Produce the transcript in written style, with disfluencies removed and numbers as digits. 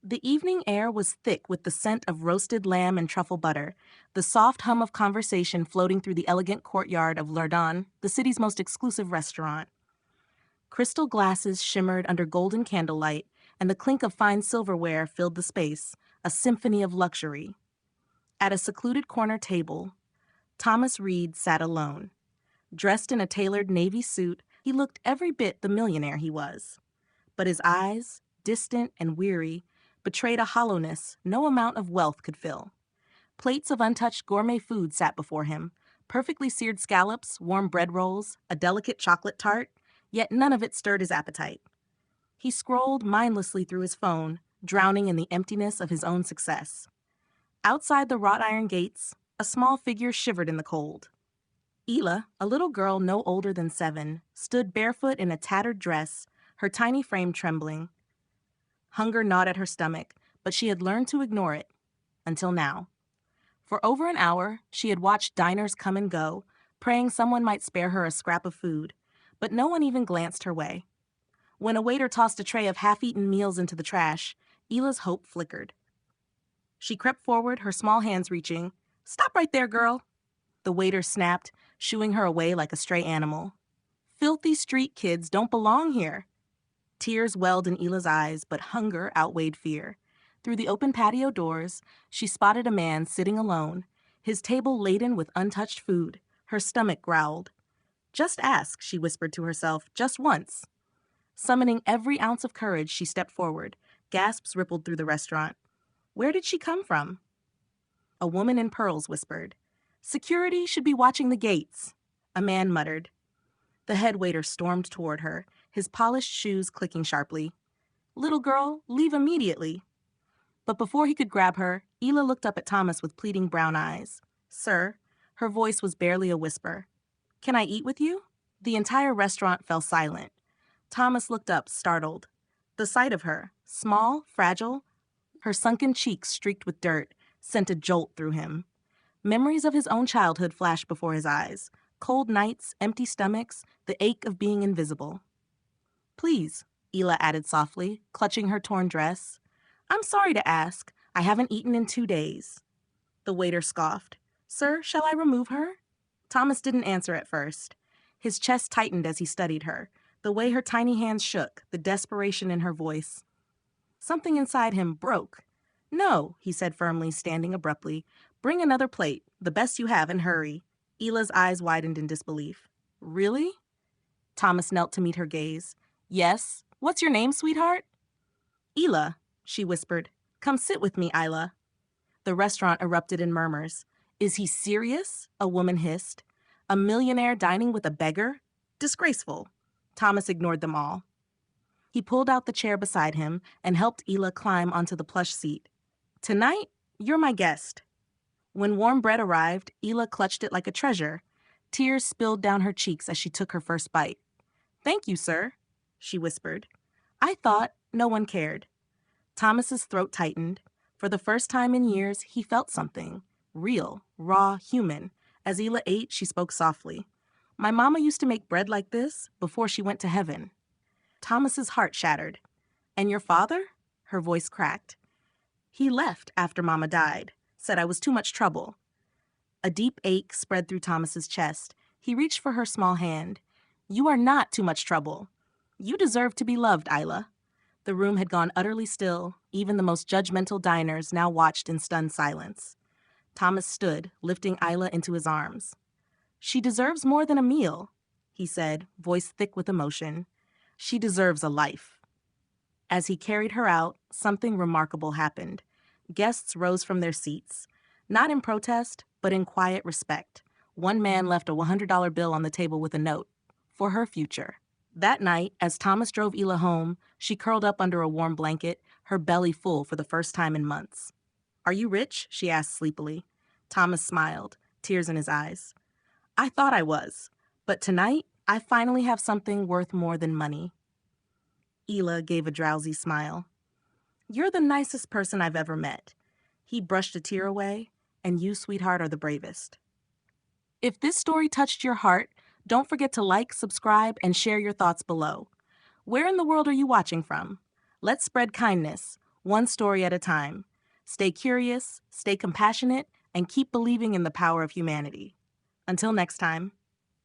The evening air was thick with the scent of roasted lamb and truffle butter, the soft hum of conversation floating through the elegant courtyard of Lardon, the city's most exclusive restaurant. Crystal glasses shimmered under golden candlelight, and the clink of fine silverware filled the space, a symphony of luxury. At a secluded corner table, Thomas Reed sat alone. Dressed in a tailored navy suit, he looked every bit the millionaire he was. But his eyes, distant and weary, betrayed a hollowness no amount of wealth could fill. Plates of untouched gourmet food sat before him, perfectly seared scallops, warm bread rolls, a delicate chocolate tart, yet none of it stirred his appetite. He scrolled mindlessly through his phone, drowning in the emptiness of his own success. Outside the wrought iron gates, a small figure shivered in the cold. Ela, a little girl no older than 7, stood barefoot in a tattered dress, her tiny frame trembling. Hunger gnawed at her stomach, but she had learned to ignore it, until now. For over an hour, she had watched diners come and go, praying someone might spare her a scrap of food, but no one even glanced her way. When a waiter tossed a tray of half-eaten meals into the trash, Ela's hope flickered. She crept forward, her small hands reaching. "Stop right there, girl!" The waiter snapped, shooing her away like a stray animal. "Filthy street kids don't belong here." Tears welled in Ela's eyes, but hunger outweighed fear. Through the open patio doors, she spotted a man sitting alone, his table laden with untouched food. Her stomach growled. "Just ask," she whispered to herself, "just once." Summoning every ounce of courage, she stepped forward. Gasps rippled through the restaurant. Where did she come from? A woman in pearls whispered. "Security should be watching the gates." A man muttered. The head waiter stormed toward her, his polished shoes clicking sharply. "Little girl, leave immediately." But before he could grab her, Ela looked up at Thomas with pleading brown eyes. "Sir," her voice was barely a whisper. "Can I eat with you?" The entire restaurant fell silent. Thomas looked up, startled. The sight of her, small, fragile, her sunken cheeks streaked with dirt, sent a jolt through him. Memories of his own childhood flashed before his eyes. Cold nights, empty stomachs, the ache of being invisible. "Please," Ela added softly, clutching her torn dress. "I'm sorry to ask. I haven't eaten in 2 days." The waiter scoffed. "Sir, shall I remove her?" Thomas didn't answer at first. His chest tightened as he studied her, the way her tiny hands shook, the desperation in her voice. Something inside him broke. "No," he said firmly, standing abruptly. "Bring another plate, the best you have, and hurry." Ela's eyes widened in disbelief. "Really?" Thomas knelt to meet her gaze. "Yes. What's your name, sweetheart?" "Ela," she whispered. "Come sit with me, Ila." The restaurant erupted in murmurs. "Is he serious?" a woman hissed. "A millionaire dining with a beggar? Disgraceful." Thomas ignored them all. He pulled out the chair beside him and helped Ela climb onto the plush seat. "Tonight, you're my guest." When warm bread arrived, Ela clutched it like a treasure. Tears spilled down her cheeks as she took her first bite. "Thank you, sir," she whispered. "I thought no one cared." Thomas's throat tightened. For the first time in years, he felt something. Real, raw, human. As Ela ate, she spoke softly. "My mama used to make bread like this before she went to heaven." Thomas's heart shattered. "And your father?" Her voice cracked. "He left after Mama died. Said I was too much trouble." A deep ache spread through Thomas's chest. He reached for her small hand. "You are not too much trouble. You deserve to be loved, Ila." The room had gone utterly still. Even the most judgmental diners now watched in stunned silence. Thomas stood, lifting Ila into his arms. "She deserves more than a meal," he said, voice thick with emotion. "She deserves a life." As he carried her out, something remarkable happened. Guests rose from their seats, not in protest, but in quiet respect. One man left a $100 bill on the table with a note, for her future. That night, as Thomas drove Ela home, she curled up under a warm blanket, her belly full for the first time in months. "Are you rich?" she asked sleepily. Thomas smiled, tears in his eyes. "I thought I was, but tonight I finally have something worth more than money." Ela gave a drowsy smile. "You're the nicest person I've ever met." He brushed a tear away. "And you, sweetheart, are the bravest." If this story touched your heart, don't forget to like, subscribe, and share your thoughts below. Where in the world are you watching from? Let's spread kindness, one story at a time. Stay curious, stay compassionate, and keep believing in the power of humanity. Until next time.